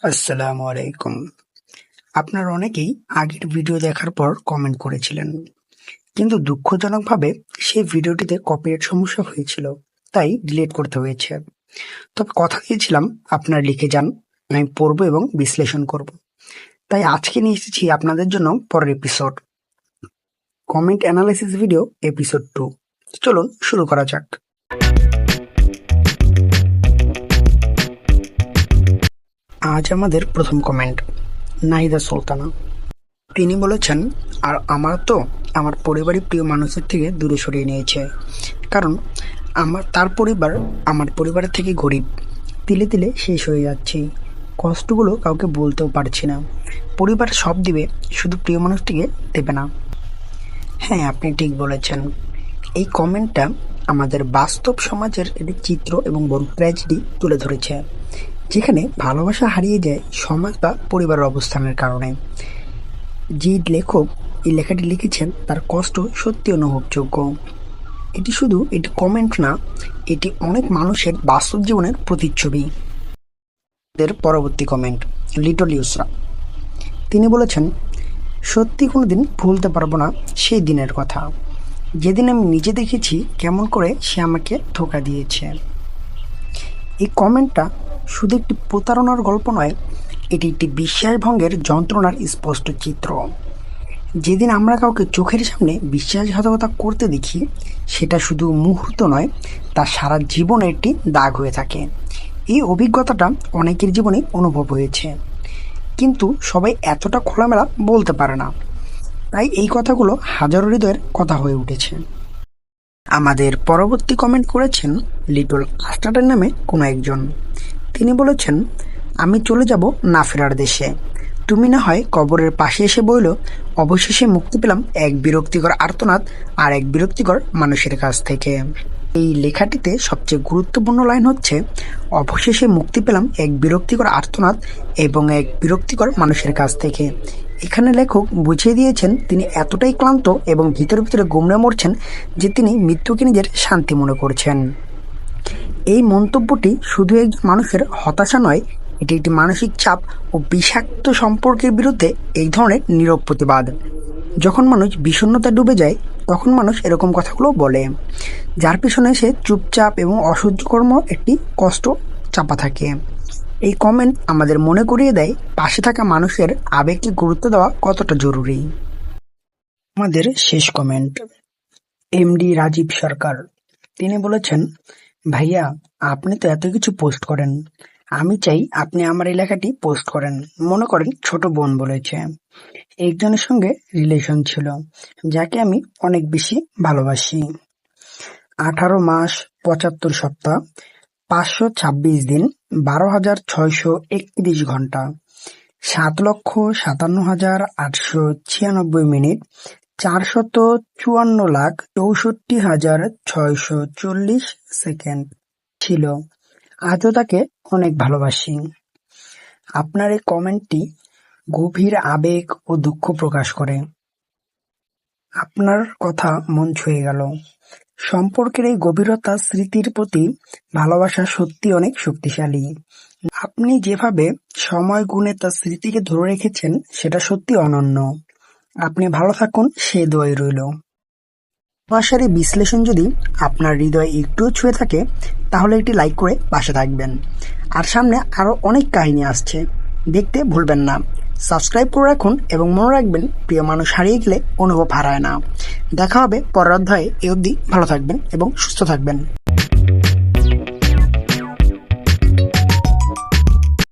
আসসালামু আলাইকুম। আপনারা অনেকেই আগের ভিডিও দেখার পর কমেন্ট করেছিলেন, কিন্তু দুঃখজনকভাবে সেই ভিডিওটিতে কপিরাইট সমস্যা হয়েছিল, তাই ডিলিট করতে হয়েছে। তবে কথা দিয়েছিলাম আপনারা লিখে যান, আমি পড়ব এবং বিশ্লেষণ করব। তাই আজকে নিয়ে এসেছি আপনাদের জন্য পরের episode, comment analysis video episode 2। চলুন শুরু করা যাক। আজ আমাদের প্রথম কমেন্ট নাহিদা সুলতানা। তিনি বলেছেন, আর আমার পরিবারই প্রিয় মানুষের থেকে দূরে সরিয়ে নিয়েছে, কারণ তার পরিবার আমার পরিবারের থেকে গরিব। তিলে তিলে শেষ হয়ে যাচ্ছি, কষ্টগুলো কাউকে বলতেও পারছি না। পরিবার সব দিবে, শুধু প্রিয় মানুষটিকে দেবে না। হ্যাঁ, আপনি ঠিক বলেছেন। এই কমেন্টটা আমাদের বাস্তব সমাজের একটি চিত্র এবং বড় ট্র্যাজেডি তুলে ধরেছে, যেখানে ভালোবাসা হারিয়ে যায় সমাজ বা পরিবারের অবস্থানের কারণে। যে লেখক এই লেখাটি লিখেছেন তার কষ্ট সত্যি অনুভবযোগ্য। এটি কমেন্ট না, এটি অনেক মানুষের বাস্তব জীবনের প্রতিচ্ছবি। এর পরবর্তী কমেন্ট লিটল ইউসরা। তিনি বলেছেন, সত্যি কোনোদিন ভুলতে পারবো না সেই দিনের কথা, যেদিন আমি নিজে দেখেছি কেমন করে সে আমাকে ধোঁকা দিয়েছে। এই কমেন্টটা শুধু একটি প্রতারণার গল্প নয়, এটি একটি বিশ্বাসভঙ্গের যন্ত্রণার স্পষ্ট চিত্র। যেদিন আমরা কাউকে চোখের সামনে বিশ্বাসঘাতকতা করতে দেখি, সেটা শুধু মুহূর্ত নয়, তার সারা জীবনে একটি দাগ হয়ে থাকে। এই অভিজ্ঞতাটা অনেকের জীবনে অনুভব হয়েছে, কিন্তু সবাই এতটা খোলামেলা বলতে পারে না। তাই এই কথাগুলো হাজারো হৃদয়ের কথা হয়ে উঠেছে। আমাদের পরবর্তী কমেন্ট করেছেন লিটল কাস্টার্ডের নামে কোনো একজন। তিনি বলেছেন, আমি চলে যাব না ফেরার দেশে, তুমি না হয় কবরের পাশে এসে বইল। অবশেষে মুক্তি পেলাম এক বিরক্তিকর আর্তনাদ আর এক বিরক্তিকর মানুষের কাছ থেকে। এই লেখাটিতে সবচেয়ে গুরুত্বপূর্ণ লাইন হচ্ছে, অবশেষে মুক্তি পেলাম এক বিরক্তিকর আর্তনাদ এবং এক বিরক্তিকর মানুষের কাছ থেকে। এখানে লেখক বুঝিয়ে দিয়েছেন তিনি এতটাই ক্লান্ত এবং ভিতরে ভিতরে গুমড়ে মরছেন যে তিনি মৃত্যুকে নিজের শান্তি মনে করছেন। এই মন্তব্যটি শুধু একজন মানুষের হতাশা নয়, এটি একটি মানসিক চাপ ও বিষাক্ত সম্পর্কের বিরুদ্ধে এই ধরনের নীরব প্রতিবাদ। যখন মানুষ বিষণ্ণতায় ডুবে যায়, তখন মানুষ এরকম কথাগুলো বলে, যার পিছনে সে চুপচাপ এবং অসহ্যকর্ম একটি কষ্ট চাপা থাকে। এই কমেন্ট আমাদের মনে করিয়ে দেয় পাশে থাকা মানুষের আবেগকে গুরুত্ব দেওয়া কতটা জরুরি। আমাদের শেষ কমেন্ট এমডি রাজীব সরকার। তিনি বলেছেন, ভাইয়া, আপনি তো এত কিছু পোস্ট করেন, আমি চাই আপনি আমার এই লেখাটি পোস্ট করেন। মনে করেন ছোট বোন বলেছে, একজনের সঙ্গে রিলেশন ছিল যাকে আমি অনেক বেশি ভালোবাসি। 18 মাস 75 সপ্তাহ 526 দিন 12,631 ঘন্টা 7,57,896 মিনিট 454,64,640 সেকেন্ড ছিল। আজও তাকে অনেক ভালোবাসি। আপনার এই কমেন্টটি গভীর আবেগ ও দুঃখ প্রকাশ করে। আপনার কথা মন ছুঁয়ে গেল। সম্পর্কের এই গভীরতা, স্মৃতির প্রতি ভালোবাসা সত্যি অনেক শক্তিশালী। আপনি যেভাবে সময় গুণে তার স্মৃতিকে ধরে রেখেছেন, সেটা সত্যি অনন্য। আপনি ভালো থাকুন, সে দোয়াই রইল। ভাষার এই বিশ্লেষণ যদি আপনার হৃদয়ে একটুও ছুঁয়ে থাকে, তাহলে একটি লাইক করে পাশে থাকবেন। আর সামনে আরো অনেক কাহিনী আসছে, দেখতে ভুলবেন না। সাবস্ক্রাইব করে রাখুন এবং মনে রাখবেন, প্রিয় মানুষ হারিয়ে গেলে অনুভব হারায় না। দেখা হবে পরের অধ্যায়ে। এ অবধি ভালো থাকবেন এবং সুস্থ থাকবেন।